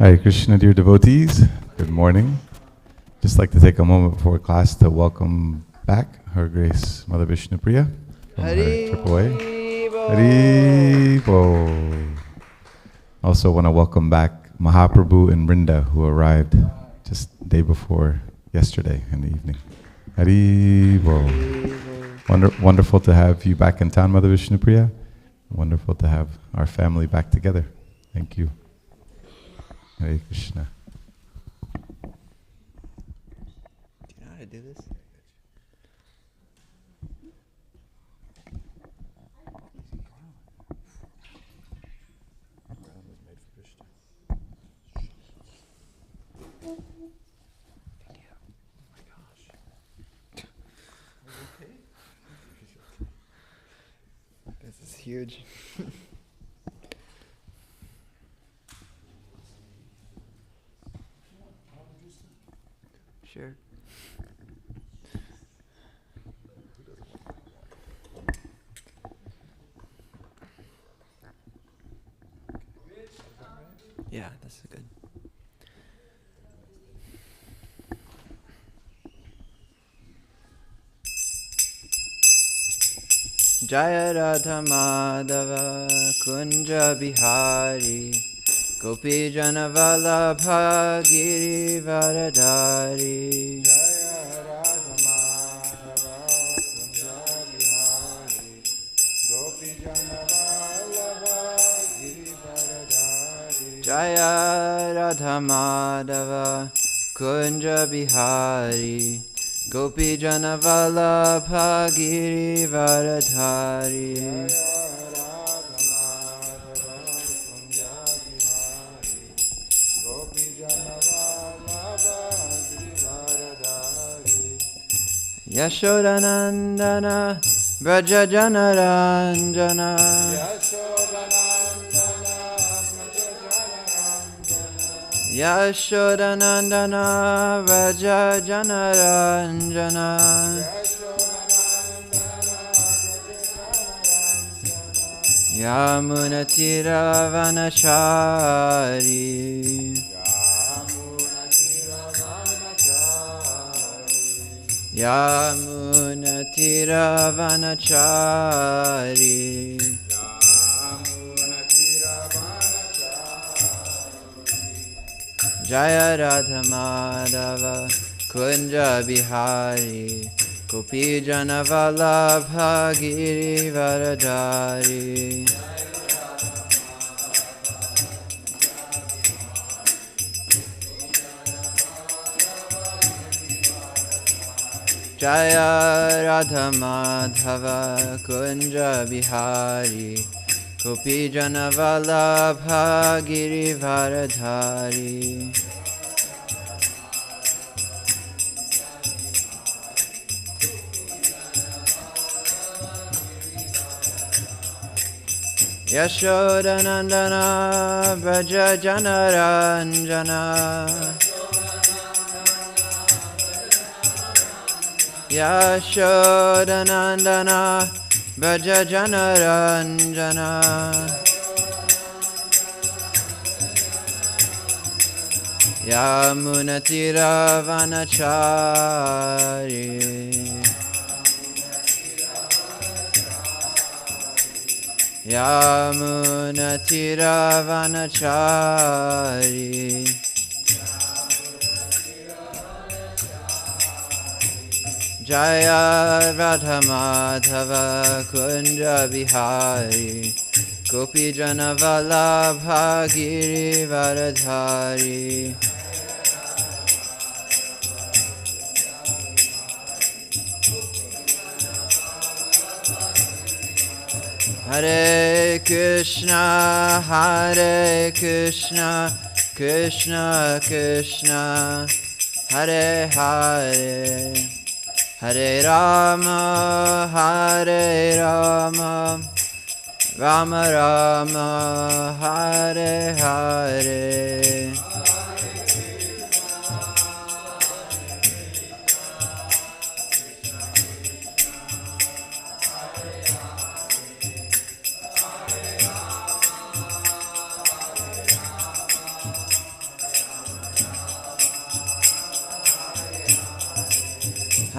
Hare Krishna, dear devotees. Good morning. Just like to take a moment before class to welcome back Her Grace Mother Vishnupriya from her trip away. Hari Bo. Also want to welcome back Mahaprabhu and Vrinda, who arrived just the day before yesterday in the evening. Hari Bo. Wonderful to have you back in town, Mother Vishnupriya. Wonderful to have our family back together. Thank you. Hare Krishna. Do you know how to do this? This is huge. Sure. Yeah, this is good. Jaya Radha Madhava Kunja Bihari Gopi Jana Vallabha Giri Varadari Jaya Radha Madhava Kunja Bihari Gopi Jana Vallabha Giri Varadari Jaya Radha Madhava Kunja Bihari Gopi Jana Vallabha Giri Varadari Yashodanandana Braja Janaranjana Yashodanandana Braja Janaranjana Yamunatira Vanachari Yamunatira Vanachari Jaya Radha Madhava Kunja Bihari Gopi Jana Vallabha Giri Varadari Jaya Radha Madhava Kunja Bihari Gopi Jana Vallabha Giri Varadari Yashodanandana Braja Janaranjana Yashodanandana Braja Janaranjana Yamunatira Vanachari Yamunatira Vanachari Jaya Radha Madhava Kunja Bihari Gopi Jana Vallabha Giri Varadari Hare Krishna, Krishna Krishna, Hare Hare, Hare Rama, Rama Rama, Hare Hare.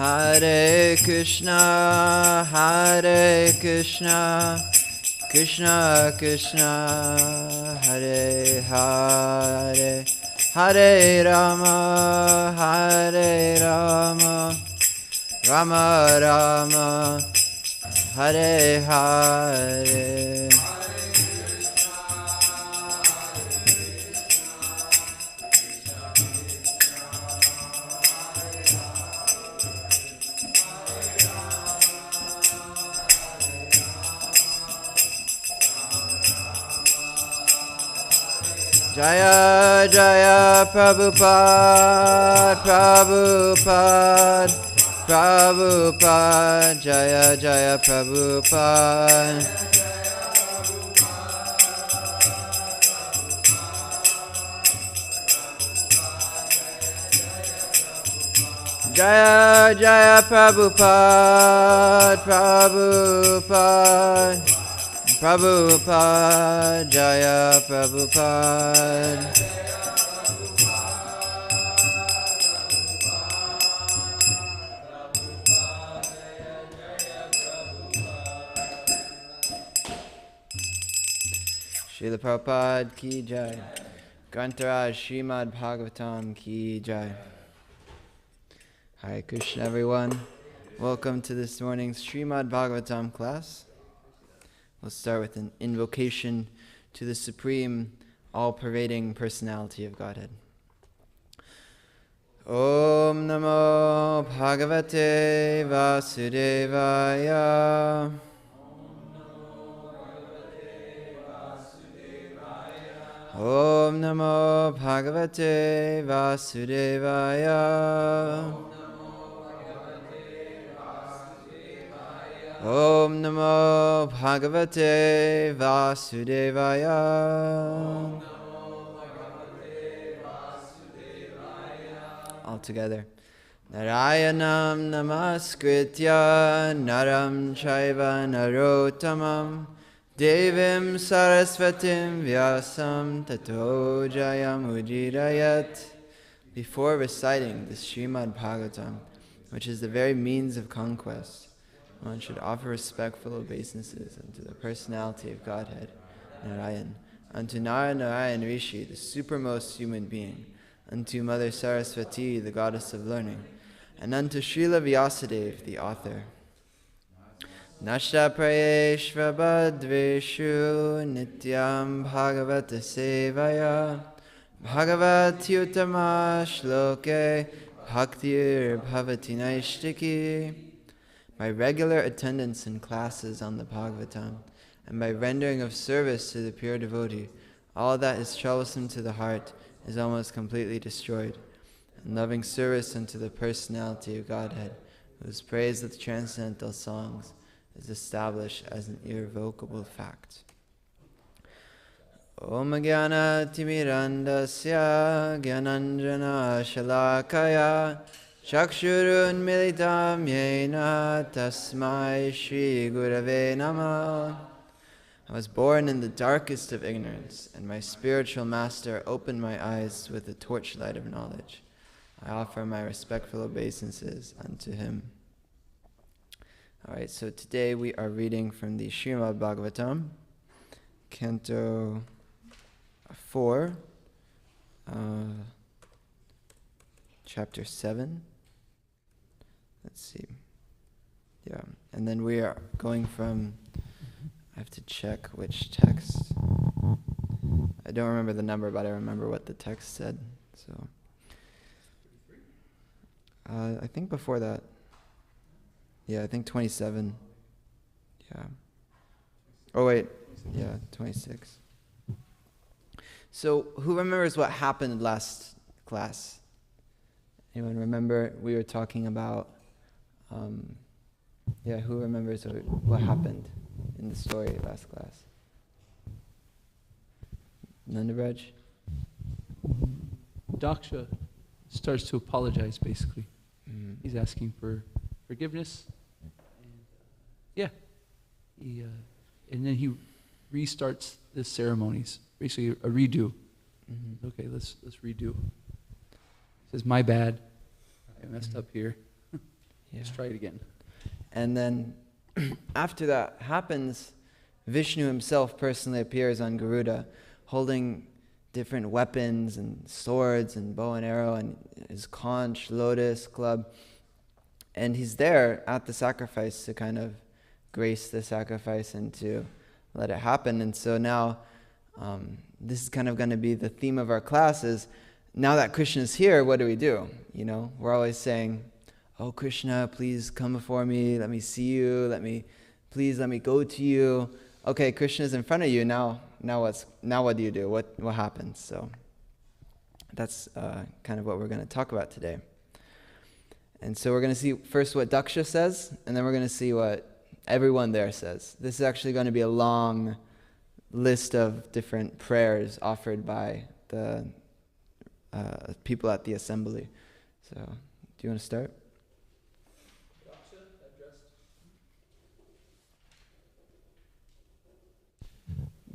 Hare Krishna, Hare Krishna, Krishna Krishna, Hare Hare, Hare Rama, Hare Rama, Rama Rama, Hare Hare. Jaya Jaya Prabhupada, Prabhupada, Prabhupada, Jaya Jaya Prabhupada. Jaya Jaya Prabhupada, Prabhupada, Prabhupada, Jaya Prabhupada. Srila Prabhupada ki jai. Grantaraj Srimad Bhagavatam ki jai. Hare Krishna everyone. Welcome to this morning's Srimad Bhagavatam class. We'll start with an invocation to the supreme, all-pervading personality of Godhead. Om Namo Bhagavate Vasudevaya. Om Namo Bhagavate Vasudevaya. Om Namo Bhagavate Vasudevaya. All together. Narayanam namaskritya naram chaiva narottamam devim sarasvatim vyasam tato jayam ujirayat. Before reciting the Srimad Bhagavatam, which is the very means of conquest, one should offer respectful obeisances unto the personality of Godhead, Narayan, unto Narayan Rishi, the supermost human being, unto Mother Saraswati, the goddess of learning, and unto Srila Vyasadeva, the author. Nashta prayeshva badveshu nityam bhagavata sevaya bhagavati uttama shloke bhaktir bhavati naishtiki. By regular attendance in classes on the Bhagavatam, and by rendering of service to the pure devotee, all that is troublesome to the heart is almost completely destroyed, and loving service unto the personality of Godhead, whose praise with transcendental songs is established as an irrevocable fact. Om Jnana Timirandasya Gyananjana Shalakaya Chakshurun Militam Yena Tasmai Shri Gurave Namah. I was born in the darkest of ignorance, and my spiritual master opened my eyes with the torchlight of knowledge. I offer my respectful obeisances unto him. Alright, so today we are reading from the Srimad Bhagavatam, Canto 4, Chapter 7. Let's see. Yeah, and then we are going from, I have to check which text. I don't remember the number, but I remember what the text said. So, I think before that. Yeah, I think 27. Yeah. Oh wait, yeah, 26. So, who remembers what happened last class? Anyone remember? We were talking about, who remembers what happened in the story last class? Nandabraj? Daksha starts to apologize, basically. Mm. He's asking for forgiveness. And, and then he restarts the ceremonies, basically a redo. Mm-hmm. Okay, let's redo. He says, my bad. I messed up here. Yeah. Let's try it again. And then after that happens, Vishnu himself personally appears on Garuda, holding different weapons and swords and bow and arrow and his conch, lotus, club. And he's there at the sacrifice to kind of grace the sacrifice and to let it happen. And so now, this is kind of going to be the theme of our class is, now that Krishna is here, what do we do? You know, we're always saying, oh Krishna, please come before me, let me see you, please let me go to you. Okay, Krishna's in front of you, now what do you do? What happens? So that's kind of what we're going to talk about today. And so we're going to see first what Daksha says, and then we're going to see what everyone there says. This is actually going to be a long list of different prayers offered by the people at the assembly. So, do you want to start?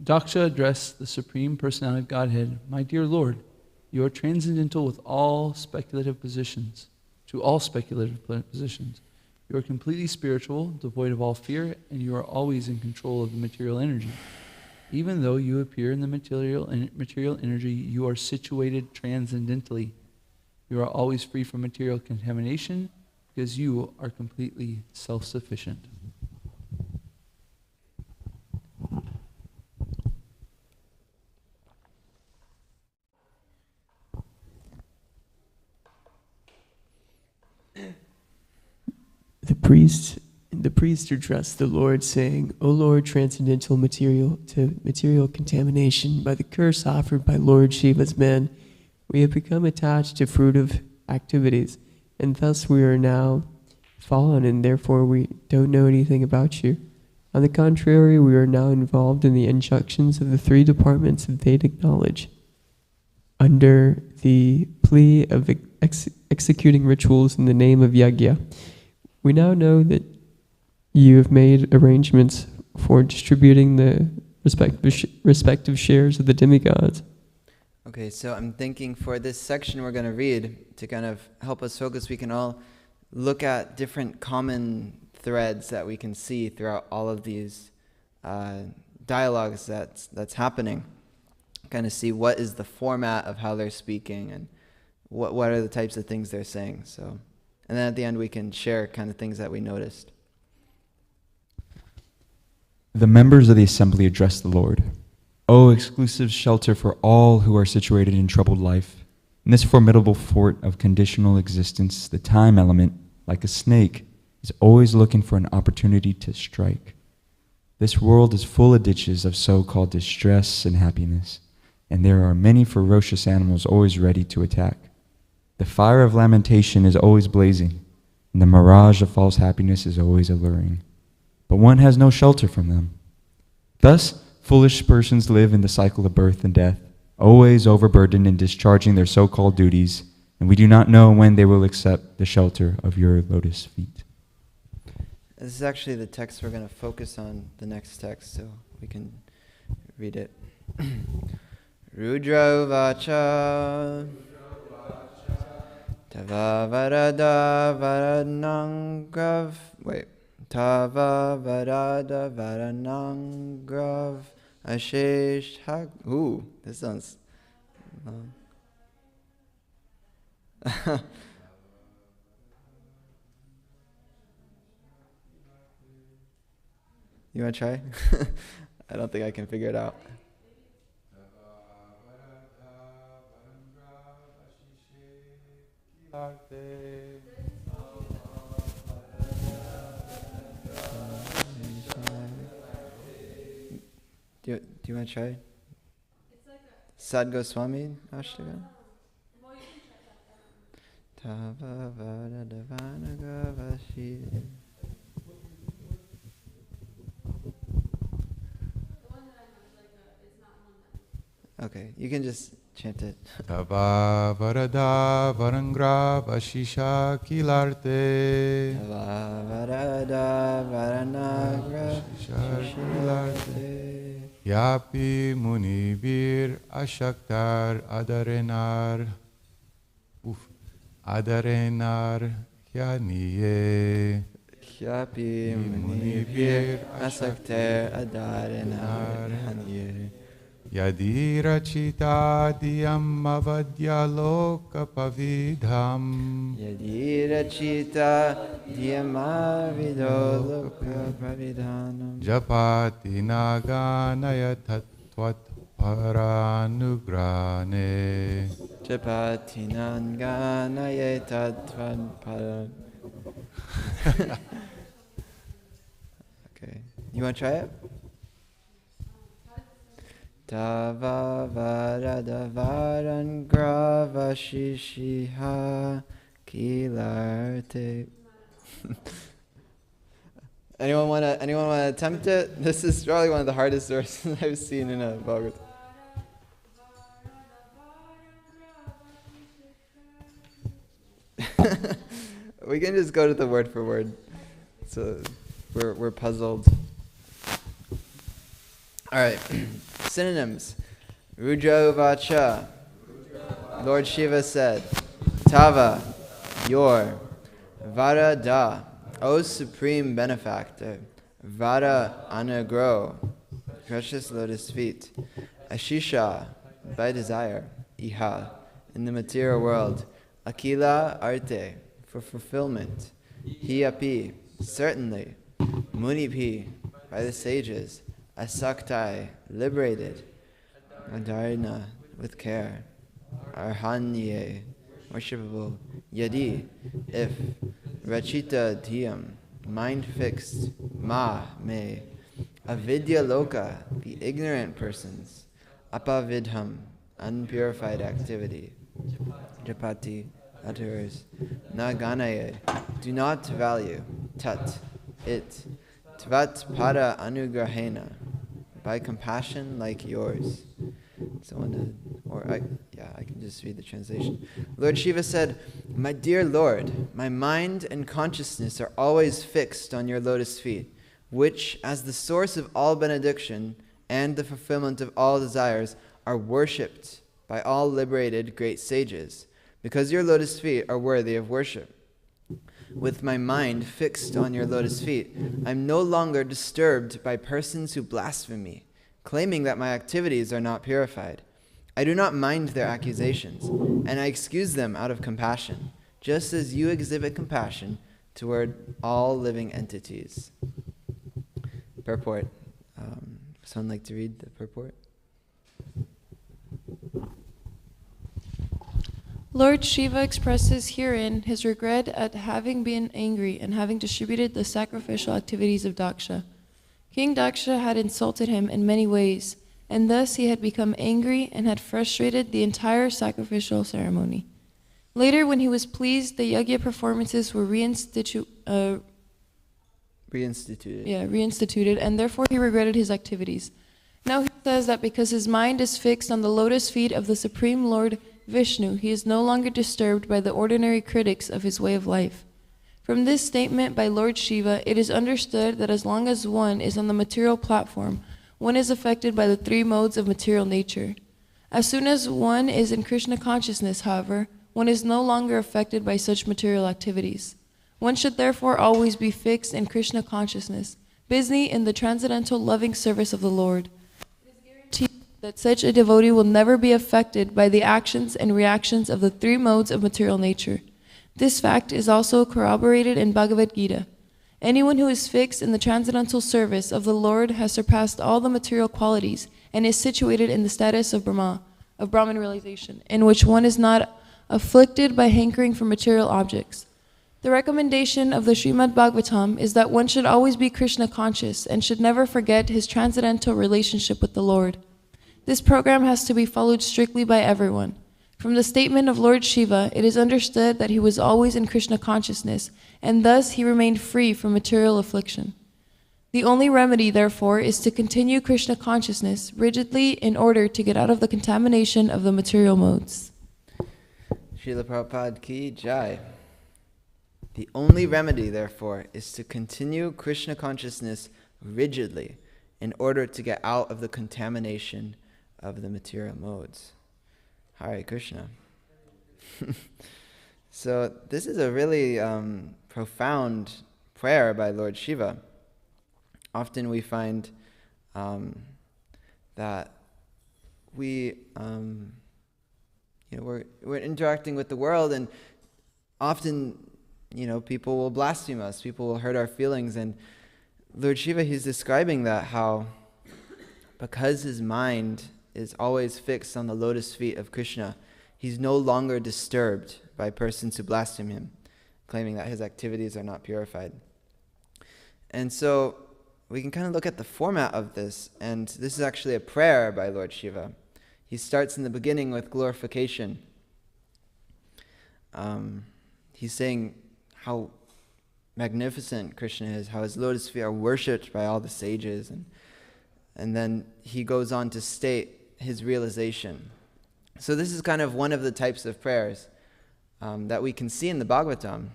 Daksha addressed the Supreme Personality of Godhead, "My dear Lord, you are transcendental with all speculative positions, to all speculative positions. You are completely spiritual, devoid of all fear, and you are always in control of the material energy. Even though you appear in the material energy, you are situated transcendentally. You are always free from material contamination because you are completely self-sufficient." The priest addressed the Lord, saying, "O Lord, transcendental material to material contamination, by the curse offered by Lord Shiva's men, we have become attached to fruitive activities, and thus we are now fallen, and therefore we don't know anything about you. On the contrary, we are now involved in the injunctions of the three departments of Vedic knowledge, under the plea of executing rituals in the name of yajna. We now know that you have made arrangements for distributing the respective shares of the demigods." Okay, so I'm thinking for this section we're going to read, to kind of help us focus, we can all look at different common threads that we can see throughout all of these dialogues that's happening. Kind of see what is the format of how they're speaking and what are the types of things they're saying. So, and then at the end we can share kind of things that we noticed. The members of the assembly addressed the Lord. "O exclusive shelter for all who are situated in troubled life, in this formidable fort of conditional existence, the time element, like a snake, is always looking for an opportunity to strike. This world is full of ditches of so-called distress and happiness, and there are many ferocious animals always ready to attack. The fire of lamentation is always blazing, and the mirage of false happiness is always alluring. But one has no shelter from them. Thus, foolish persons live in the cycle of birth and death, always overburdened in discharging their so-called duties, and we do not know when they will accept the shelter of your lotus feet." This is actually the text we're going to focus on, the next text, so we can read it. Rudra Uvacha Tava Varada Varanangrav. Wait. Tava Varada Varanangrav Ashesh Hag. Ooh, this sounds long. You want to try? I don't think I can figure it out. Do you want to try? Sad Goswami Ashtaka? Tava Vada Devanaga Vashi. Okay, you can just chant it. Tava Varada Varangra Vashisha Kilarte. Tava Varada Varanagra Shilarte. Yapi Munibir Ashaktar Adarenar. Adarenar Kyaniye Kyapi munibhir asakter adarinar hanye. Yadira chita diyam avadyaloka pavidham Yadira chita dhyamavidoloka pravidhanam. Japati naganaya tattvat paranugrane. Japati nanganaye tattvan paran. Okay. You want to try it? Tava varada varan grava shishiha kilarte. Anyone wanna attempt it? This is probably one of the hardest verses I've seen in a Bhagavad. We can just go to the word for word. So we're puzzled. All right. Synonyms. Rudra Vacha. Lord Shiva said, Tava, your. Varada, O Supreme Benefactor. Vara, Anagro, precious lotus feet. Ashisha, by desire. Iha, in the material world. Akila, arte, for fulfillment. Hiapi, certainly. Munipi, by the sages. Asaktai, liberated. Adarna, with care. Arhanye, worshipable. Yadi, if. Rachita dhyam, mind fixed. Ma, may. Avidya loka, the ignorant persons. Apavidham, unpurified activity. Japati, utterers. Naganaye, do not value. Tat, it. Tvat para anugrahena, by compassion like yours. I can just read the translation. Lord Shiva said, my dear Lord, my mind and consciousness are always fixed on your lotus feet, which, as the source of all benediction and the fulfillment of all desires, are worshipped by all liberated great sages, because your lotus feet are worthy of worship. With my mind fixed on your lotus feet, I am no longer disturbed by persons who blaspheme me, claiming that my activities are not purified. I do not mind their accusations, and I excuse them out of compassion, just as you exhibit compassion toward all living entities. Purport. Someone like to read the purport? Lord Shiva expresses herein his regret at having been angry and having distributed the sacrificial activities of Daksha. King Daksha had insulted him in many ways, and thus he had become angry and had frustrated the entire sacrificial ceremony. Later, when he was pleased, the yajna performances were reinstituted, and therefore he regretted his activities. Now he says that because his mind is fixed on the lotus feet of the Supreme Lord Vishnu, he is no longer disturbed by the ordinary critics of his way of life. From this statement by Lord Shiva, it is understood that as long as one is on the material platform, one is affected by the three modes of material nature. As soon as one is in Krishna consciousness, however, one is no longer affected by such material activities. One should therefore always be fixed in Krishna consciousness, busy in the transcendental loving service of the Lord. It is guaranteed that such a devotee will never be affected by the actions and reactions of the three modes of material nature. This fact is also corroborated in Bhagavad Gita. Anyone who is fixed in the transcendental service of the Lord has surpassed all the material qualities and is situated in the status of Brahman realization, in which one is not afflicted by hankering for material objects. The recommendation of the Srimad Bhagavatam is that one should always be Krishna conscious and should never forget his transcendental relationship with the Lord. This program has to be followed strictly by everyone. From the statement of Lord Shiva, it is understood that he was always in Krishna consciousness, and thus he remained free from material affliction. The only remedy, therefore, is to continue Krishna consciousness rigidly in order to get out of the contamination of the material modes. Srila Prabhupada ki jai. The only remedy, therefore, is to continue Krishna consciousness rigidly in order to get out of the contamination of the material modes. Hare Krishna. So this is a really profound prayer by Lord Shiva. Often we find that we're interacting with the world, and often, people will blaspheme us, people will hurt our feelings, and Lord Shiva, he's describing that, how because his mind is always fixed on the lotus feet of Krishna, he's no longer disturbed by persons who blaspheme him, claiming that his activities are not purified. And so we can kind of look at the format of this, and this is actually a prayer by Lord Shiva. He starts in the beginning with glorification. He's saying how magnificent Krishna is, how his lotus feet are worshipped by all the sages, and then he goes on to state his realization. So this is kind of one of the types of prayers that we can see in the Bhagavatam.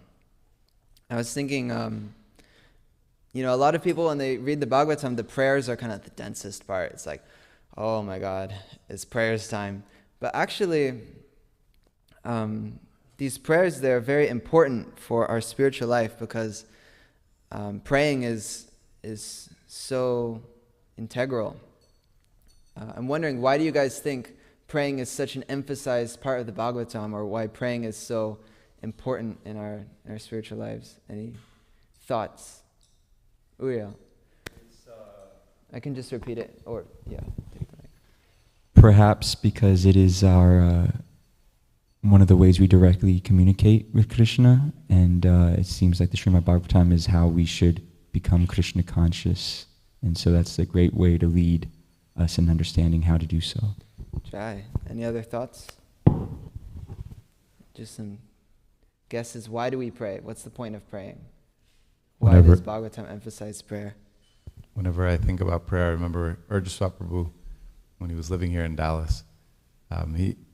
I was thinking, a lot of people when they read the Bhagavatam, the prayers are kind of the densest part. It's like, oh my God, it's prayers time. But actually, these prayers, they're very important for our spiritual life, because praying is so integral. I'm wondering, why do you guys think praying is such an emphasized part of the Bhagavatam, or why praying is so important in our spiritual lives? Any thoughts? Uriel? I can just repeat it, or yeah. Take the mic. Perhaps because it is our one of the ways we directly communicate with Krishna, and it seems like the Srimad Bhagavatam is how we should become Krishna conscious, and so that's a great way to lead us in understanding how to do so. Jai. Any other thoughts? Just some guesses. Why do we pray? What's the point of praying? Why does Bhagavatam emphasize prayer? Whenever I think about prayer, I remember Urjaswat Prabhu, when he was living here in Dallas.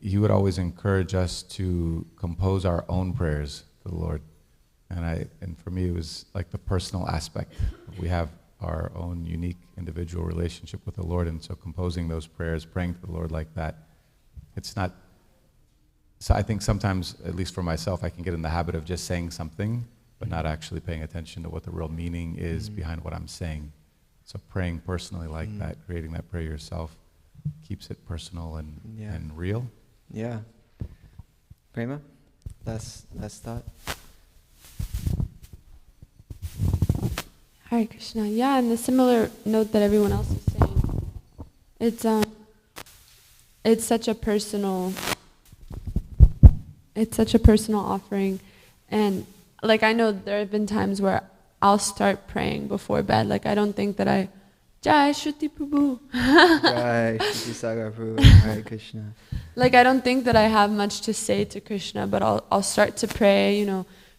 He would always encourage us to compose our own prayers to the Lord. And for me, it was like the personal aspect. We have our own unique individual relationship with the Lord, and so composing those prayers, praying to the Lord like that, it's not, so I think sometimes, at least for myself, I can get in the habit of just saying something, but not actually paying attention to what the real meaning is behind what I'm saying. So praying personally like that, creating that prayer yourself, keeps it personal and real. Yeah. Prema, last thought. Hare Krishna. Yeah, and the similar note that everyone else is saying, it's such a personal offering, and like I know there have been times where I'll start praying before bed. Like I don't think that I Jai Shruti Prabhu. Jai Shruti Sagar Prabhu. Hare Krishna. Like I don't think that I have much to say to Krishna, but I'll start to pray,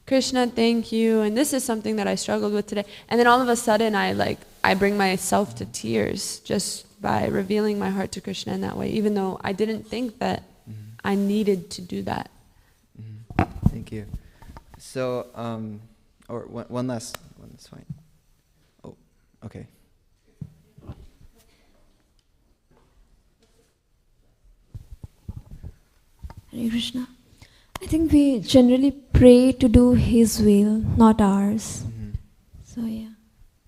Krishna, thank you. And this is something that I struggled with today. And then all of a sudden I bring myself to tears just by revealing my heart to Krishna in that way, even though I didn't think that I needed to do that. Thank you. So, or one last one, that's fine. Oh, okay. Hare Krishna. I think we generally pray to do His will, not ours. So yeah.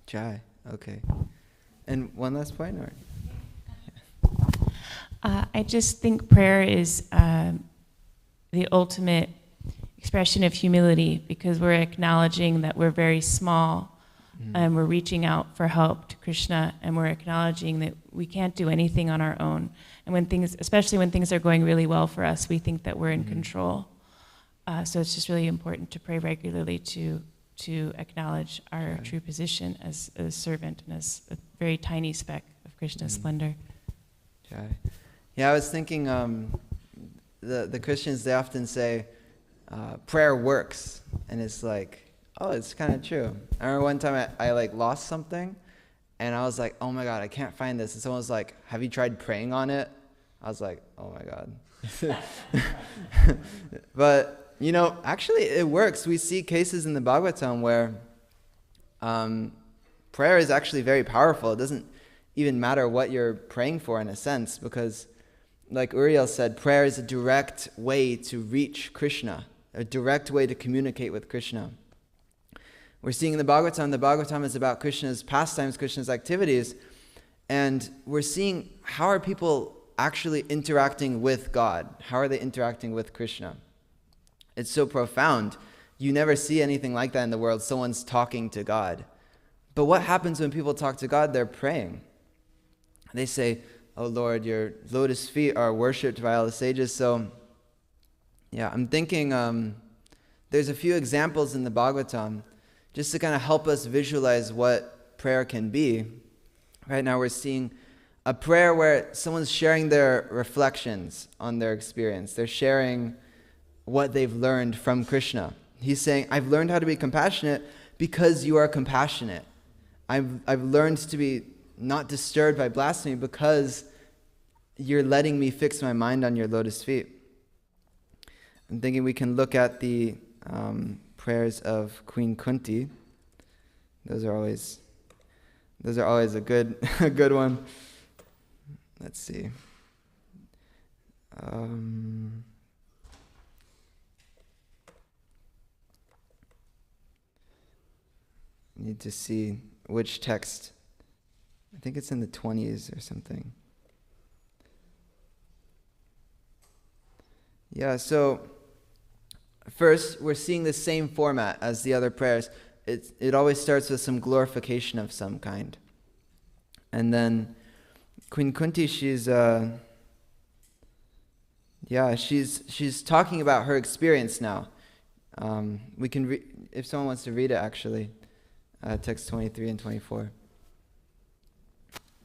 Jai. Okay. And one last point, or? I just think prayer is the ultimate expression of humility, because we're acknowledging that we're very small and we're reaching out for help to Krishna, and we're acknowledging that we can't do anything on our own. And when things, especially when things are going really well for us, we think that we're in control. So it's just really important to pray regularly to acknowledge our true position as a servant and as a very tiny speck of Krishna's splendor. Jai. Yeah, I was thinking, the Christians, they often say, prayer works, and it's like, oh, it's kind of true. I remember one time I lost something, and I was like, oh my God, I can't find this. And someone was like, have you tried praying on it? I was like, oh my God. But, actually it works. We see cases in the Bhagavatam where prayer is actually very powerful. It doesn't even matter what you're praying for, in a sense, because like Uriel said, prayer is a direct way to reach Krishna. a direct way to communicate with Krishna. We're seeing in the Bhagavatam is about Krishna's pastimes, Krishna's activities, and we're seeing how are people actually interacting with God? How are they interacting with Krishna? It's so profound. You never see anything like that in the world. Someone's talking to God. But what happens when people talk to God? They're praying. They say, "Oh Lord, your lotus feet are worshipped by all the sages." So, yeah, I'm thinking there's a few examples in the Bhagavatam just to kind of help us visualize what prayer can be. Right now we're seeing a prayer where someone's sharing their reflections on their experience. They're sharing what they've learned from Krishna. He's saying, "I've learned how to be compassionate because you are compassionate. I've learned to be not disturbed by blasphemy because you're letting me fix my mind on your lotus feet." I'm thinking we can look at the prayers of Queen Kunti. Those are always a good a good one. Let's see. Need to see which text. I think it's in the 20s or something. Yeah, so first we're seeing the same format as the other prayers. It always starts with some glorification of some kind. And then Queen Kunti, she's talking about her experience now. We can if someone wants to read it actually, text 23 and 24.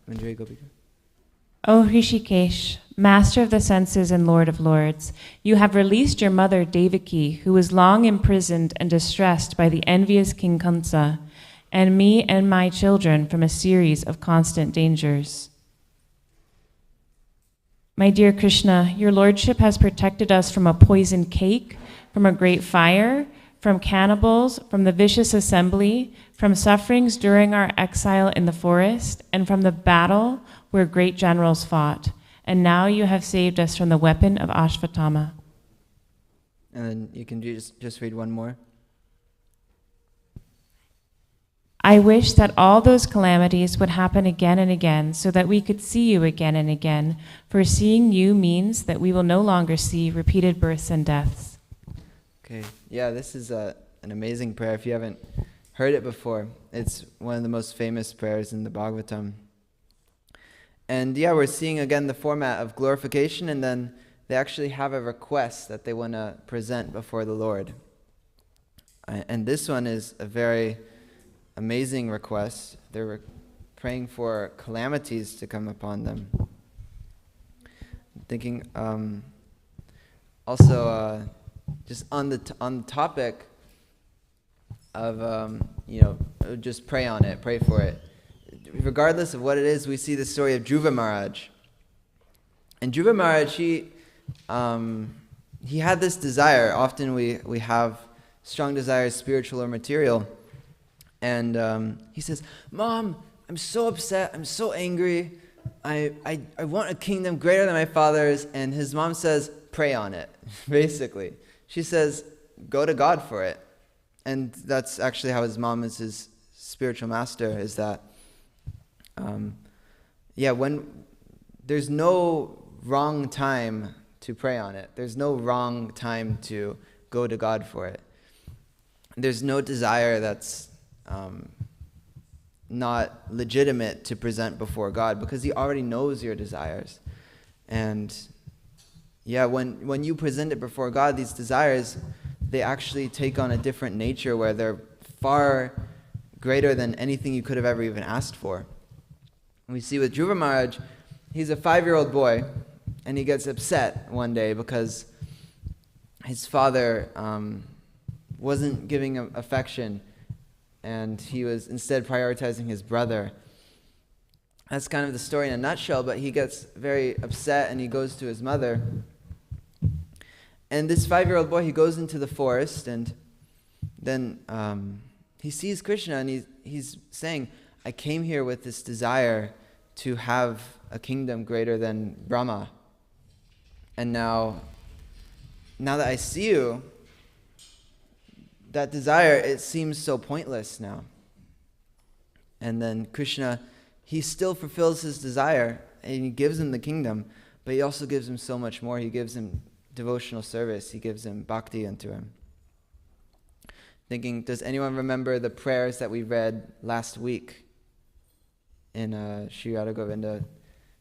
Manjari Gopika. O Hrishikesh, master of the senses and lord of lords, you have released your mother Devaki, who was long imprisoned and distressed by the envious King Kansa, and me and my children from a series of constant dangers. My dear Krishna, your lordship has protected us from a poisoned cake, from a great fire, from cannibals, from the vicious assembly, from sufferings during our exile in the forest, and from the battle where great generals fought. And now you have saved us from the weapon of Ashvatthama. And then you can just read one more. I wish that all those calamities would happen again and again, so that we could see you again and again, for seeing you means that we will no longer see repeated births and deaths. Okay, yeah, this is an amazing prayer. If you haven't heard it before, it's one of the most famous prayers in the Bhagavatam. And yeah, we're seeing again the format of glorification, and then they actually have a request that they want to present before the Lord. And this one is a very amazing request. They're praying for calamities to come upon them. I'm thinking also just on the topic of just pray on it, pray for it. Regardless of what it is, we see the story of Dhruva Maharaj. And Dhruva Maharaj, he had this desire. Often we have strong desires, spiritual or material. And he says, "Mom, I'm so upset. I'm so angry. I want a kingdom greater than my father's." And his mom says, "Pray on it," basically. She says, "Go to God for it." And that's actually how his mom is his spiritual master, is that when there's no wrong time to pray on it. There's no wrong time to go to God for it. There's no desire that's not legitimate to present before God, because He already knows your desires. And yeah, when you present it before God, these desires, they actually take on a different nature where they're far greater than anything you could have ever even asked for. And we see with Dhruva Maharaj, he's a 5-year-old boy, and he gets upset one day because his father wasn't giving him affection, and he was instead prioritizing his brother. That's kind of the story in a nutshell, but he gets very upset and he goes to his mother. And this 5-year-old boy, he goes into the forest, and then he sees Krishna, and he's saying, "I came here with this desire to have a kingdom greater than Brahma. And now that I see you, that desire, it seems so pointless now. And then Krishna, he still fulfills his desire, and he gives him the kingdom, but he also gives him so much more. He gives him devotional service. He gives him bhakti unto him. Thinking, does anyone remember the prayers that we read last week in Sri Radha Govinda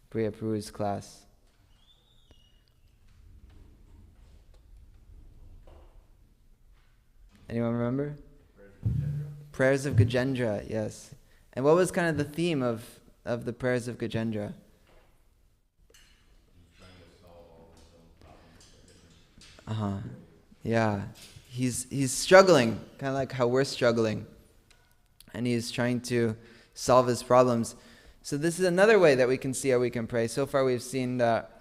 Priya Prabhu's class? Anyone remember? Prayers of Gajendra, yes. And what was kind of the theme of the prayers of Gajendra? Yeah. He's struggling, kind of like how we're struggling. And he's trying to solve his problems. So this is another way that we can see how we can pray. So far we've seen that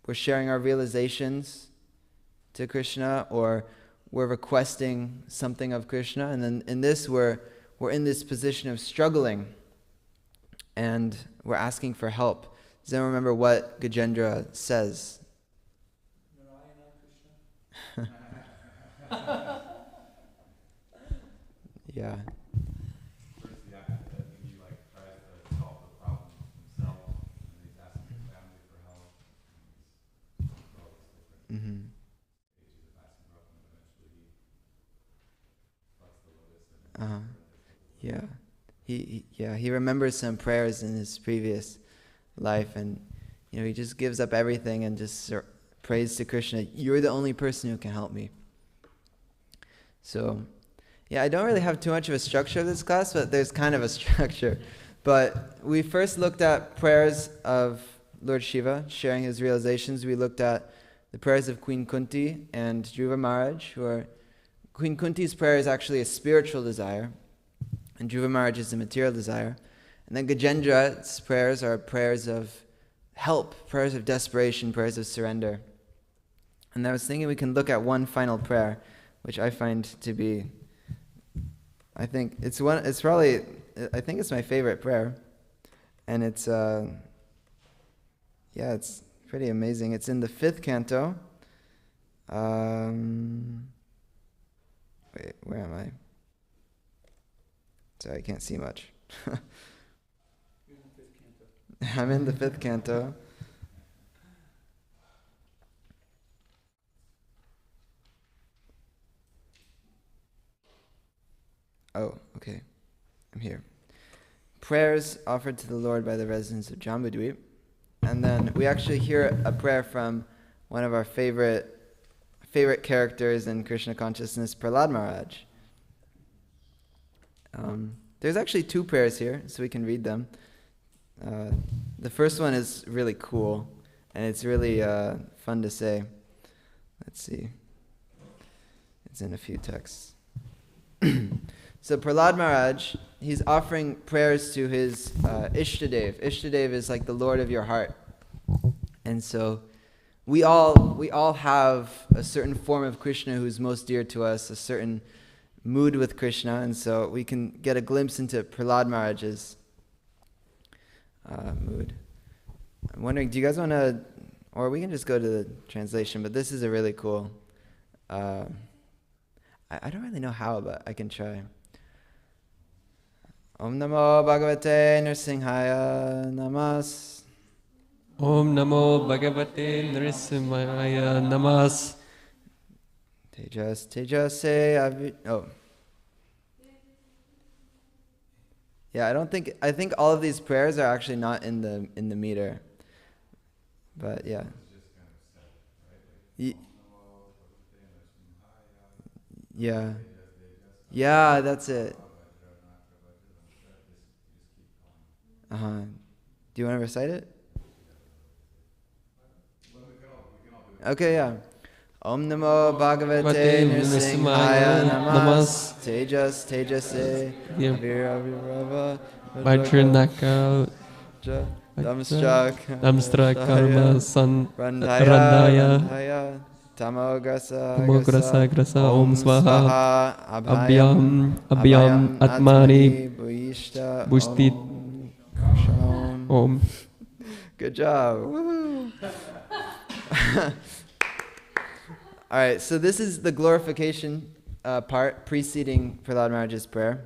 we're sharing our realizations to Krishna, or we're requesting something of Krishna. And then in this we're in this position of struggling, and we're asking for help. Does anyone remember what Gajendra says? Yeah. First, he tries to solve the problem himself, and he's asking his family for help. Mm-hmm. Yeah. He remembers some prayers in his previous life, and he just gives up everything and just prays to Krishna. You're the only person who can help me. So, I don't really have too much of a structure of this class, but there's kind of a structure. But we first looked at prayers of Lord Shiva, sharing his realizations. We looked at the prayers of Queen Kunti and Dhruva Maharaj, Queen Kunti's prayer is actually a spiritual desire, and Dhruva Maharaj is a material desire. And then Gajendra's prayers are prayers of help, prayers of desperation, prayers of surrender. And I was thinking we can look at one final prayer, which I find to be, I think it's my favorite prayer. And it's pretty amazing. It's in the 5th canto. Wait, where am I? Sorry, I can't see much. I'm in the 5th canto. Oh, okay. I'm here. Prayers offered to the Lord by the residents of Jambudweep. And then we actually hear a prayer from one of our favorite characters in Krishna consciousness, Prahlad Maharaj. There's actually 2 prayers here, so we can read them. The first one is really cool, and it's really fun to say. Let's see. It's in a few texts. So Prahlad Maharaj, he's offering prayers to his Ishtadev. Ishtadev is like the Lord of your heart. And so we all have a certain form of Krishna who's most dear to us, a certain mood with Krishna, and so we can get a glimpse into Prahlad Maharaj's mood. I'm wondering, do you guys want to, or we can just go to the translation, but this is a really cool, I don't really know how, but I can try. Om Namo Bhagavate Nrsimhaya Namas. Om Namo Bhagavate Nrsimhaya Namas. Tejase Yeah, I think all of these prayers are actually not in the meter. But yeah. Yeah. Yeah, that's it. Do you want to recite it? Okay, yeah. Om Namo Bhagavate Nrsimhaya Namas. Tejase Avirava Vajranaka Damstrak Karma San Randhaya Tamograsa Grasa Om Swaha Abhyam Atmani Bushtit Om. Good job. Woo-hoo. All right, so this is the glorification part preceding Prahlad Maharaj's prayer.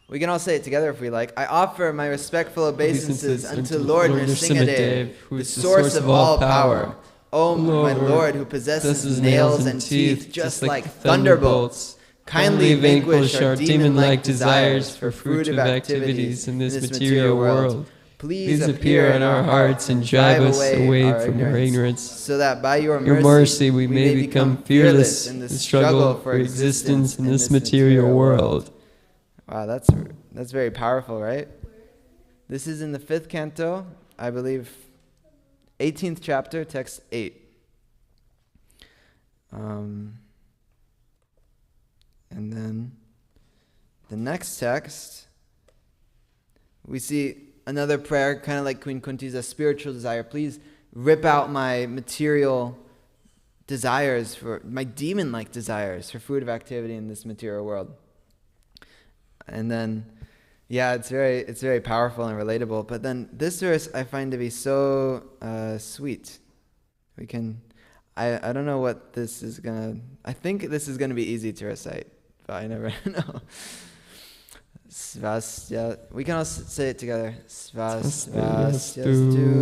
We can all say it together if we like. I offer my respectful obeisances unto Lord Nrsimhadev, the source of all power. O my Lord, who possesses nails and teeth just like thunderbolts, kindly vanquish our demon-like desires for fruitive activities in this material world. Please appear in our hearts and drive us away from our ignorance, so that by your mercy we may become fearless in the struggle for existence in this material world. Wow, that's very powerful, right? This is in the 5th canto, I believe, 18th chapter, text 8. And then the next text, we see another prayer, kind of like Queen Kunti's, a spiritual desire. Please rip out my material desires, for my demon-like desires for fruitive activity in this material world. And then, yeah, it's very powerful and relatable. But then this verse I find to be so sweet. I don't know what this is I think this is gonna be easy to recite, but I never know. Svasya, we can all say it together. Svasyastu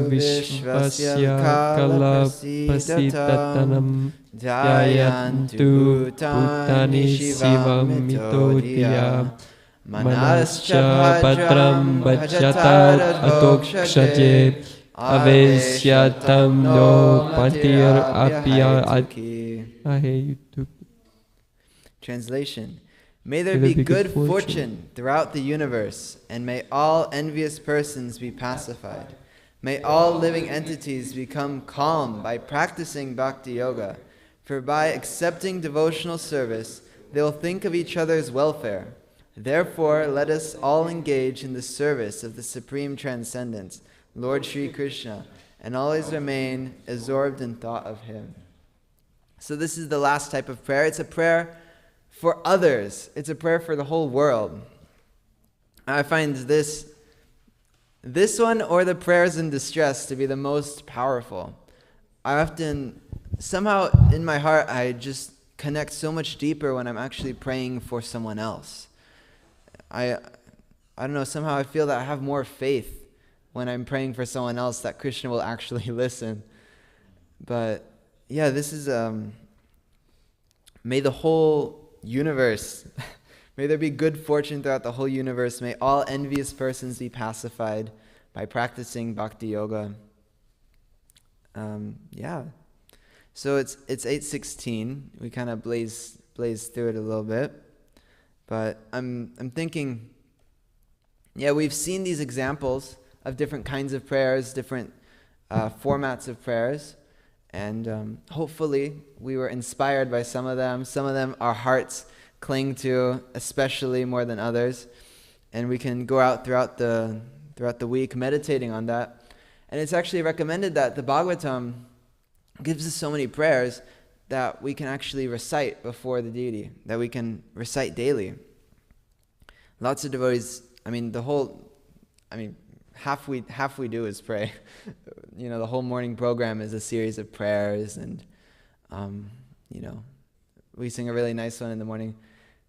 vishvasya kala prasidatanam dhyayantu bhutani shivam mitodhya manascha bhadram bhajatar atokshaje avesyatam no patir apya. Translation. May there be good fortune throughout the universe, and may all envious persons be pacified. May all living entities become calm by practicing bhakti yoga, for by accepting devotional service, they will think of each other's welfare. Therefore, let us all engage in the service of the Supreme Transcendence, Lord Sri Krishna, and always remain absorbed in thought of Him. So this is the last type of prayer. It's a prayer for others. It's a prayer for the whole world. I find this one or the prayers in distress to be the most powerful. I often, somehow in my heart, I just connect so much deeper when I'm actually praying for someone else. I don't know, somehow I feel that I have more faith when I'm praying for someone else that Krishna will actually listen. But yeah, this is, may the whole universe, may there be good fortune throughout the whole universe. May all envious persons be pacified by practicing bhakti yoga. Yeah. So it's 8:16. We kind of blaze through it a little bit. But I'm thinking, yeah, we've seen these examples of different kinds of prayers, different formats of prayers. And hopefully we were inspired by some of them. Some of them our hearts cling to, especially more than others. And we can go out throughout the week meditating on that. And it's actually recommended that the Bhagavatam gives us so many prayers that we can actually recite before the deity, that we can recite daily. Lots of devotees, half we do is pray. The whole morning program is a series of prayers, and we sing a really nice one in the morning.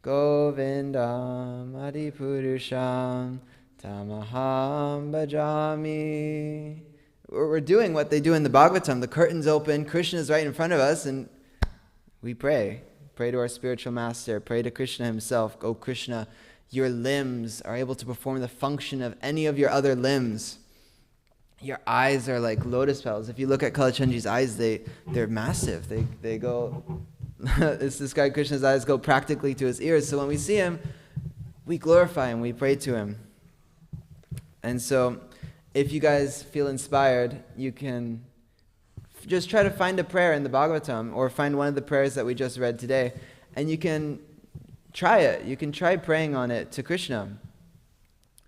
Govindam Adipurusham Tamaham Bhajami. We're doing what they do in the Bhagavatam. The curtain's open, Krishna is right in front of us, and we pray. Pray to our spiritual master, pray to Krishna himself. Oh Krishna, your limbs are able to perform the function of any of your other limbs. Your eyes are like lotus petals. If you look at Kalachandji's eyes, they're massive. They go, it's described, Krishna's eyes go practically to his ears. So when we see him, we glorify him, we pray to him. And so if you guys feel inspired, you can just try to find a prayer in the Bhagavatam, or find one of the prayers that we just read today, and you can try it. You can try praying on it to Krishna.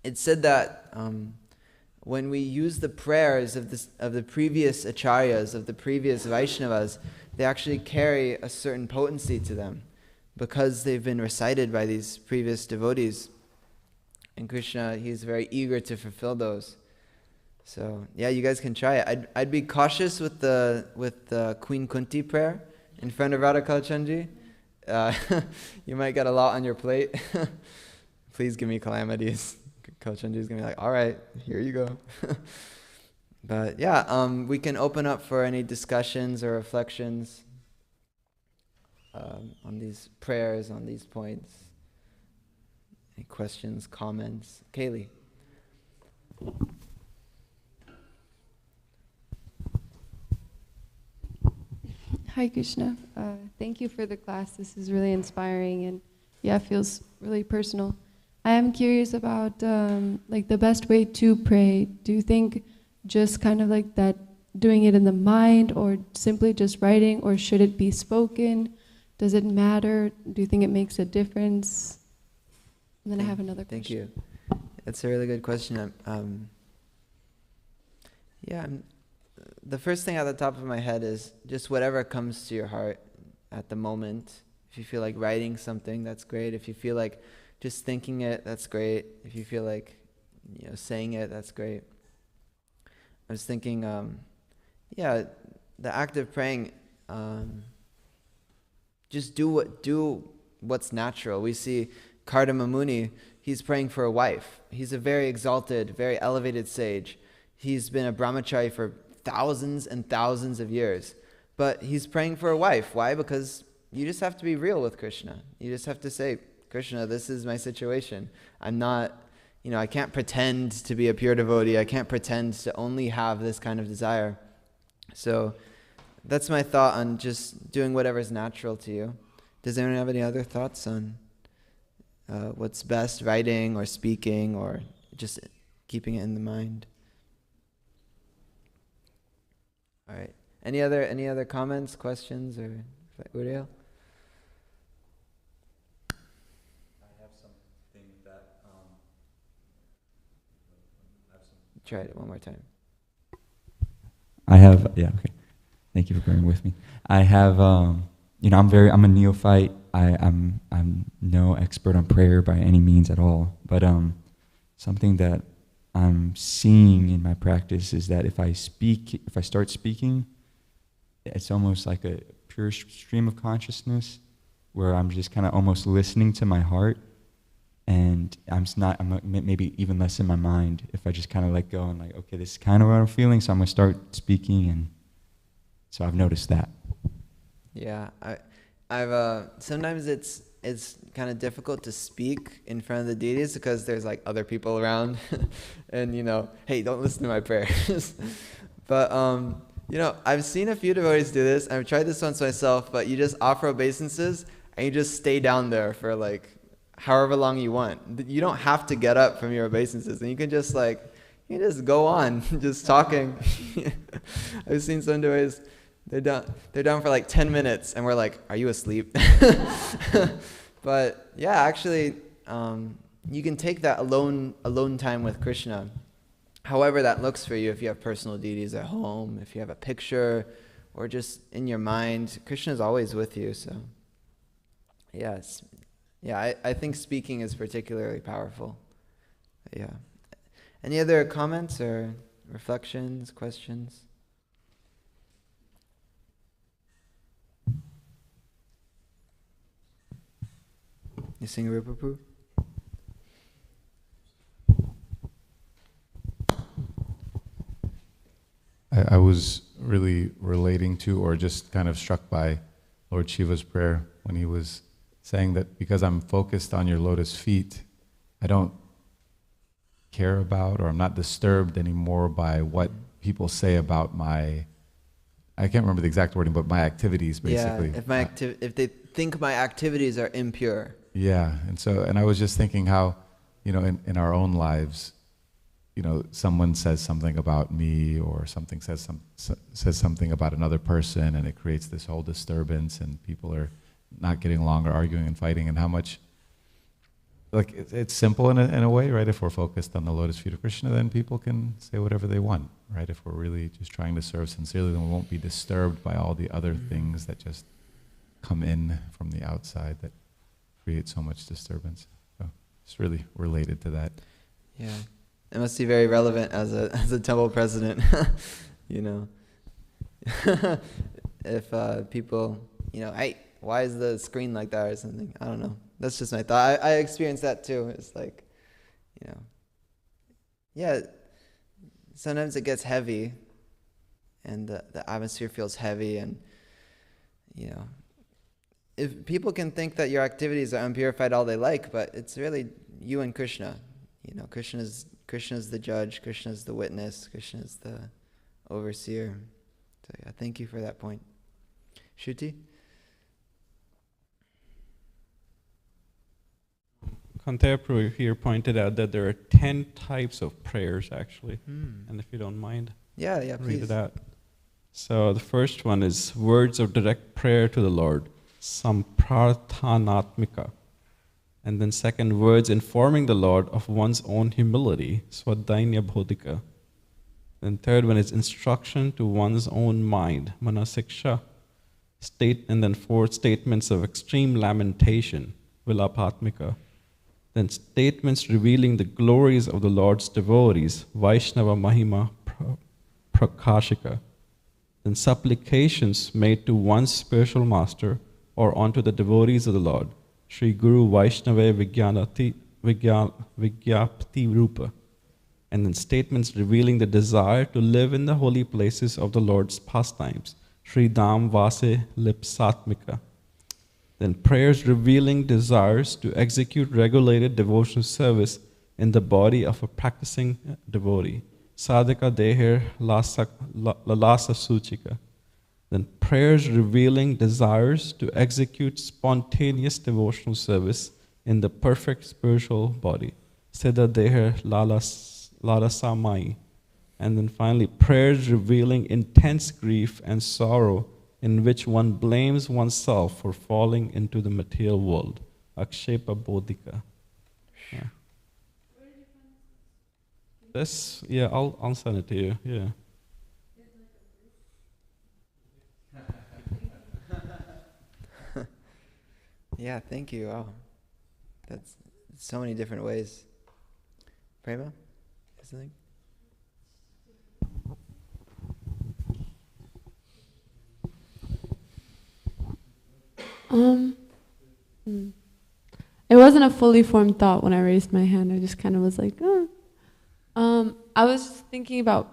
It's said that when we use the prayers of the previous acharyas, of the previous Vaishnavas, they actually carry a certain potency to them because they've been recited by these previous devotees. And Krishna, he's very eager to fulfill those. So yeah, you guys can try it. I'd be cautious with the Queen Kunti prayer in front of Radha Kalachandji. you might get a lot on your plate. Please give me calamities. Coach Anju's gonna be like, all right, here you go. But yeah, we can open up for any discussions or reflections on these prayers, on these points. Any questions, comments? Kaylee. Hi, Krishna. Thank you for the class. This is really inspiring and it feels really personal. I am curious about like the best way to pray. Do you think just kind of like that, doing it in the mind, or simply just writing, or should it be spoken? Does it matter? Do you think it makes a difference? And then I have another question. Thank you. That's a really good question. The first thing at the top of my head is just whatever comes to your heart at the moment. If you feel like writing something, that's great. If you feel like just thinking it, that's great. If you feel like, saying it, that's great. I was thinking, the act of praying, just do what's natural. We see Kardama Muni, he's praying for a wife. He's a very exalted, very elevated sage. He's been a brahmachari for thousands and thousands of years. But he's praying for a wife. Why? Because you just have to be real with Krishna. You just have to say, Krishna, this is my situation. I'm not, I can't pretend to be a pure devotee. I can't pretend to only have this kind of desire. So that's my thought on just doing whatever's natural to you. Does anyone have any other thoughts on what's best, writing or speaking or just keeping it in the mind? All right. Any other comments, questions, or Uriel? Try it one more time. Okay. Thank you for bearing with me. I have, I'm a neophyte. I'm no expert on prayer by any means at all. But something that I'm seeing in my practice is that if I start speaking, it's almost like a pure stream of consciousness where I'm just kind of almost listening to my heart. And I'm maybe even less in my mind if I just kind of let go and like, okay, this is kind of what I'm feeling, so I'm going to start speaking. And so I've noticed that. Yeah, I've sometimes it's kind of difficult to speak in front of the deities because there's like other people around and hey, don't listen to my prayers. But I've seen a few devotees do this. I've tried this once myself, but you just offer obeisances and you just stay down there for like however long you want. You don't have to get up from your obeisances, and you can just go on just talking. I've seen some devotees, they're down for like 10 minutes and we're like, are you asleep? But yeah, actually you can take that alone time with Krishna, however that looks for you. If you have personal deities at home, if you have a picture, or just in your mind, Krishna is always with you. So yes. Yeah, I think speaking is particularly powerful. Yeah. Any other comments or reflections, questions? You sing a Rupapu? I was really relating to, or just kind of struck by Lord Shiva's prayer when he was saying that because I'm focused on your lotus feet, I don't care about, or I'm not disturbed anymore by what people say about my, I can't remember the exact wording, but my activities, basically. Yeah, if they think my activities are impure. Yeah, and I was just thinking how, in our own lives, someone says something about me, or something says something about another person, and it creates this whole disturbance, and people are not getting along or arguing and fighting, and how much, like, it's simple in a way, right? If we're focused on the lotus feet of Krishna, then people can say whatever they want, right? If we're really just trying to serve sincerely, then we won't be disturbed by all the other things that just come in from the outside that create so much disturbance. So it's really related to that. Yeah, it must be very relevant as a temple president, If people, why is the screen like that or something? I don't know. That's just my thought. I experienced that too. It's like, yeah, sometimes it gets heavy and the atmosphere feels heavy, and, if people can think that your activities are unpurified all they like, but it's really you and Krishna. Krishna is the judge, Krishna is the witness, Krishna is the overseer. So yeah, thank you for that point. Shruti? Kanteprabhu here pointed out that there are 10 types of prayers actually. And if you don't mind, yeah, read please. it out. So the first one is words of direct prayer to the Lord, samprarthanatmika. And then second, words informing the Lord of one's own humility, swadainya bodhika. Then third one is instruction to one's own mind, manasiksha. And then fourth, statements of extreme lamentation, vilapatmika. Then statements revealing the glories of the Lord's devotees, Vaishnava Mahima Prakashika. Then supplications made to one's spiritual master or onto the devotees of the Lord, Sri Guru Vaishnava Vigyapti Rupa. And then statements revealing the desire to live in the holy places of the Lord's pastimes, Sri Dham Vase Lipsatmika. Then prayers revealing desires to execute regulated devotional service in the body of a practicing devotee, Sadhaka Deher Lalasa Suchika. Then prayers revealing desires to execute spontaneous devotional service in the perfect spiritual body, Siddha Deher Lalasamai. And then finally, prayers revealing intense grief and sorrow in which one blames oneself for falling into the material world, Akshepa Bodhika. Yeah. This, yeah, I'll send it to you, yeah. Yeah, thank you. Wow. That's so many different ways. Prema? Something? It wasn't a fully formed thought when I raised my hand. I just kind of was like, oh. I was thinking about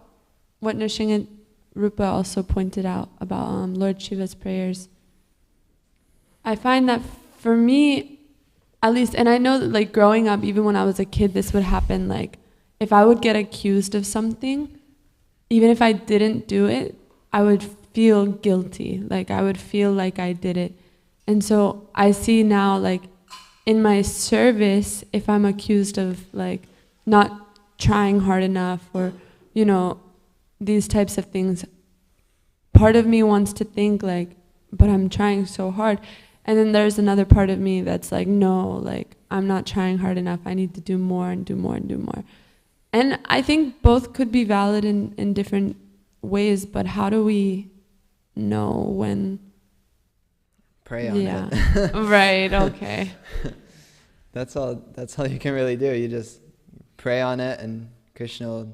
what Nrsimha Rupa also pointed out about Lord Shiva's prayers. I find that for me, at least, and I know that like growing up, even when I was a kid, this would happen. Like if I would get accused of something, even if I didn't do it, I would feel guilty. Like I would feel like I did it. And so I see now, like in my service, if I'm accused of like not trying hard enough or, these types of things, part of me wants to think like, but I'm trying so hard. And then there's another part of me that's like, no, like I'm not trying hard enough. I need to do more and do more and do more. And I think both could be valid in different ways, but how do we know when? Pray on it. Right, okay. That's all you can really do. You just pray on it and Krishna will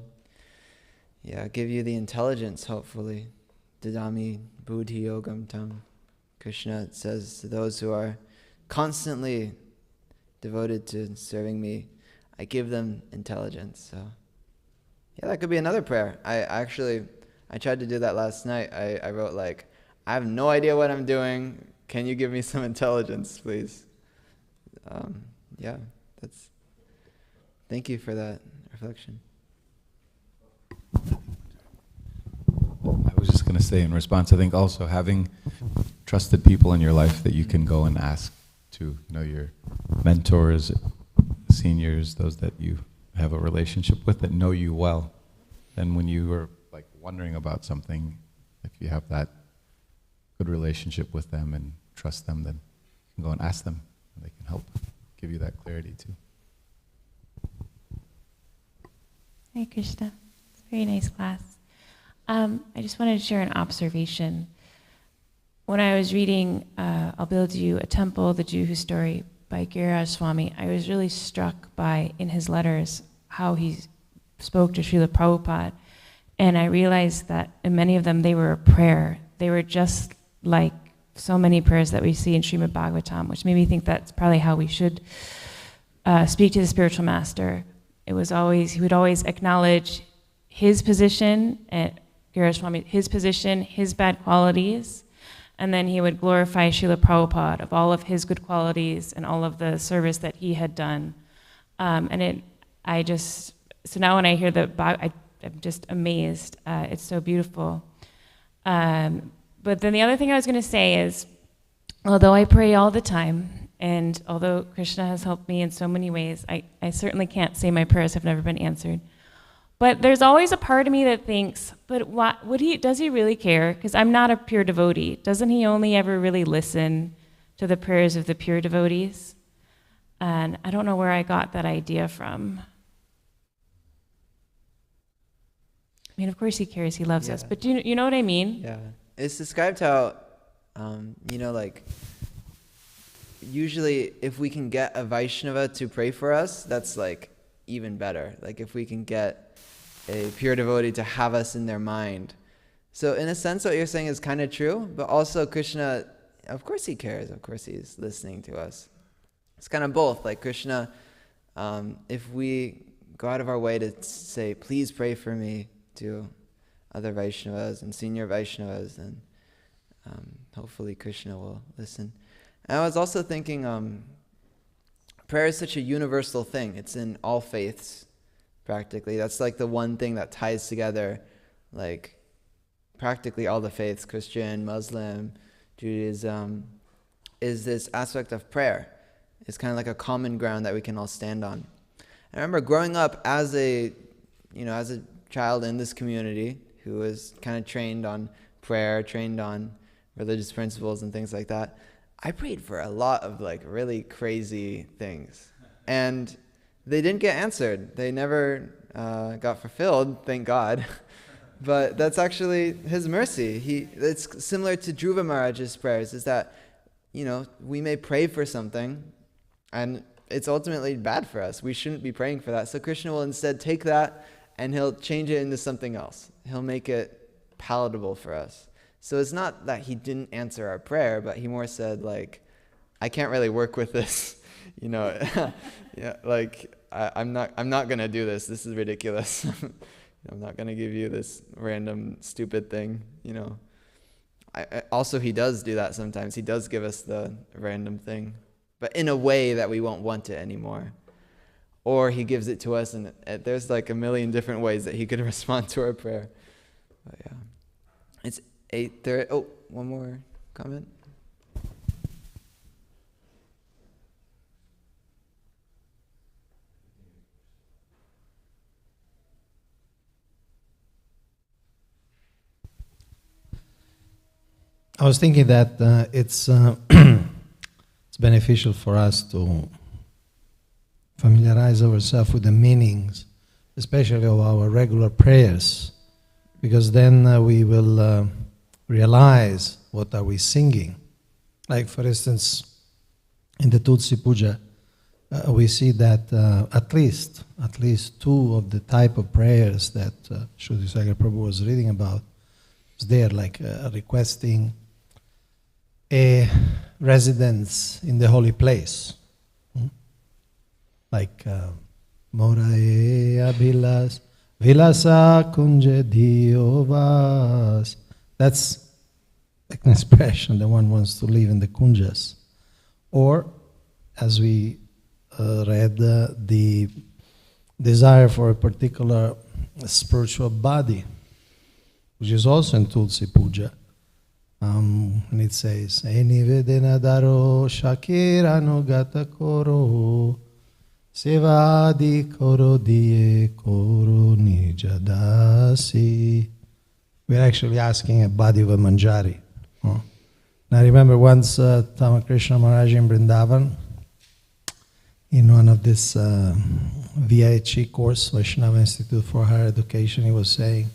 give you the intelligence, hopefully. Didami buddhi yogam tam. Krishna says to those who are constantly devoted to serving me, I give them intelligence. So that could be another prayer. I tried to do that last night. I wrote like, I have no idea what I'm doing. Can you give me some intelligence, please? Thank you for that reflection. I was just going to say in response, I think also having trusted people in your life that you can go and ask to, your mentors, seniors, those that you have a relationship with that know you well. And when you are like wondering about something, if you have that good relationship with them and trust them, then you can go and ask them, and they can help give you that clarity too. Hare Krishna. It's a very nice class. I just wanted to share an observation. When I was reading I'll Build You a Temple, The Jew Whose Story by Giriraj Swami, I was really struck by, in his letters, how he spoke to Srila Prabhupada. And I realized that in many of them, they were a prayer. They were just like so many prayers that we see in Srimad Bhagavatam, which made me think that's probably how we should speak to the spiritual master. He would always acknowledge his position, his position, his bad qualities, and then he would glorify Srila Prabhupada of all of his good qualities and all of the service that he had done. So now when I hear I'm just amazed. It's so beautiful. But then the other thing I was going to say is, although I pray all the time, and although Krishna has helped me in so many ways, I certainly can't say my prayers have never been answered. But there's always a part of me that thinks, but does he really care? Because I'm not a pure devotee. Doesn't he only ever really listen to the prayers of the pure devotees? And I don't know where I got that idea from. I mean, of course he cares, he loves us, but do you know what I mean? Yeah. It's described how, usually if we can get a Vaishnava to pray for us, that's like even better. Like if we can get a pure devotee to have us in their mind. So in a sense, what you're saying is kind of true, but also Krishna, of course he cares, of course he's listening to us. It's kind of both. Like Krishna, if we go out of our way to say, please pray for me, to other Vaishnavas and senior Vaishnavas, and hopefully Krishna will listen. And I was also thinking, prayer is such a universal thing. It's in all faiths, practically. That's like the one thing that ties together, like, practically all the faiths, Christian, Muslim, Judaism, is this aspect of prayer. It's kind of like a common ground that we can all stand on. I remember growing up as a child in this community who was kind of trained on prayer, trained on religious principles and things like that, I prayed for a lot of like really crazy things. And they didn't get answered. They never got fulfilled, thank God. But that's actually his mercy. It's similar to Dhruva Maharaj's prayers, is that, we may pray for something and it's ultimately bad for us. We shouldn't be praying for that. So Krishna will instead take that and he'll change it into something else. He'll make it palatable for us. So it's not that he didn't answer our prayer, but he more said, like, I can't really work with this, yeah, like I'm not gonna do this. This is ridiculous. I'm not gonna give you this random stupid thing, Also, he does do that sometimes. He does give us the random thing, but in a way that we won't want it anymore. Or he gives it to us, and there's like a million different ways that he could respond to our prayer. But yeah, it's 8:30. Oh, one more comment. I was thinking that it's beneficial for us to familiarize ourselves with the meanings, especially of our regular prayers, because then we will realize what are we singing. Like, for instance, in the Tulsi Puja, we see that at least two of the type of prayers that Shuddhi Sagar Prabhu was reading about is there, like requesting a residence in the holy place. Like Morae Abhilas Vilasa Kunje Diovas. That's like an expression that one wants to live in the kunjas. Or, as we read, the desire for a particular spiritual body, which is also in Tulsi Puja. And it says, Eni vedena daro shakirano gata koro sevadi koro diye koro nijadasi. We're actually asking a body of a manjari. Now I remember once Tamakrishna Maharaj in Vrindavan, in one of this VIH course, Vaishnava Institute for Higher Education, he was saying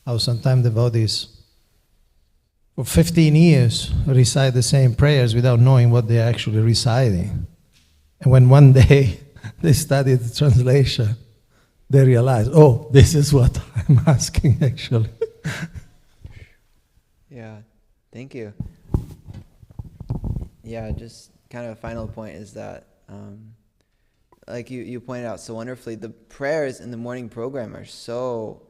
how sometimes devotees for 15 years recite the same prayers without knowing what they're actually reciting. And when one day they studied the translation, they realized, oh, this is what I'm asking actually. Yeah, thank you. yeah, just kind of a final point is that, like you pointed out so wonderfully, the prayers in the morning program are so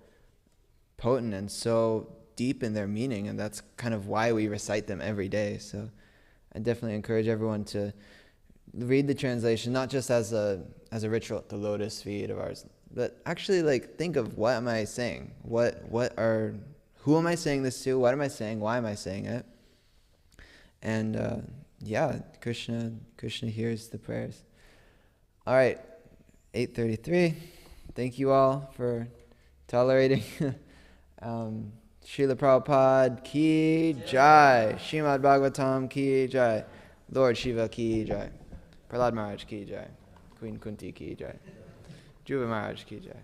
potent and so deep in their meaning, and that's kind of why we recite them every day. So I definitely encourage everyone to read the translation, not just as a ritual at the lotus feet of ours, but actually like think of, what am I saying? Who am I saying this to? What am I saying? Why am I saying it? And yeah, Krishna hears the prayers. All right, 8:33. Thank you all for tolerating. Srila Prabhupada ki jai. Srimad Bhagavatam ki jai. Lord Shiva ki jai. Prahlad Maharaj ki jai. Queen Kunti ki jai. Dhruva Maharaj ki jai.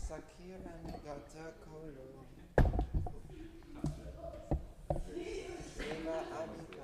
Sakiran Gata Koro Seva Adi